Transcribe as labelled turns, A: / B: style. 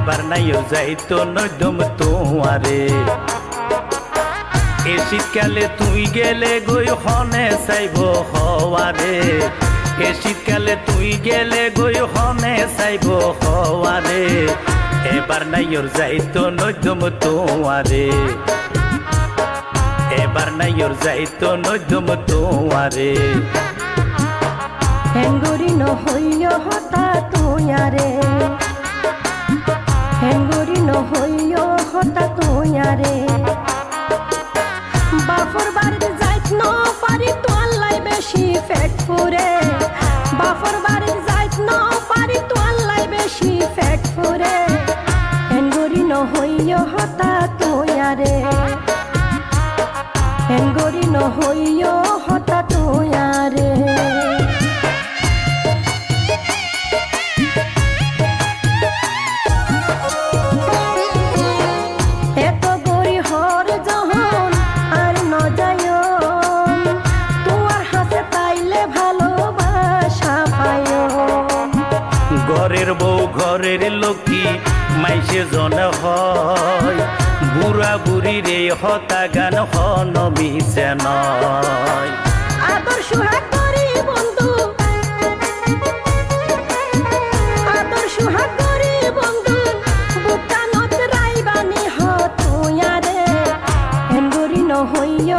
A: এবার নাইও যাইতো নইদম তোমারে এ শীতকালে তুই গেলে গই হনে চাইব হওয়ারে এ শীতকালে তুই গেলে গই হনে চাইব হওয়ারে এবার নাইওর যাইতো নইদম তোমারে এবার নাইওর যাইতো নইদম তোমারে
B: হেঙ্গুরি নহইয় হতা তুয়ারে হেঙ্গুরি নহইয় হতা তুয়ারে বাফর বাড়িতে যাইত ন পারি তো আল্লাহ বেশি ফেট ফুরে বাফর বাড়িতে যাইত ন পারি তো আল্লাহ বেশি ফেট ফুরে হেঙ্গুরি নহইয় হতা তুয়ারে হেঙ্গুরি নহইয় হতা তুয়ারে
A: ঘরের বউ ঘরের লক্ষ্মী মাইসে জন হয় বুড়া বুড়ি রে হতা গান হন মিশে নয়
B: আদর সুহাগ করি বন্ধু আদর সুহাগ করি বন্ধু বুকানত রাইবানি হতুয়ারে হেঙ্গুরি নহইয়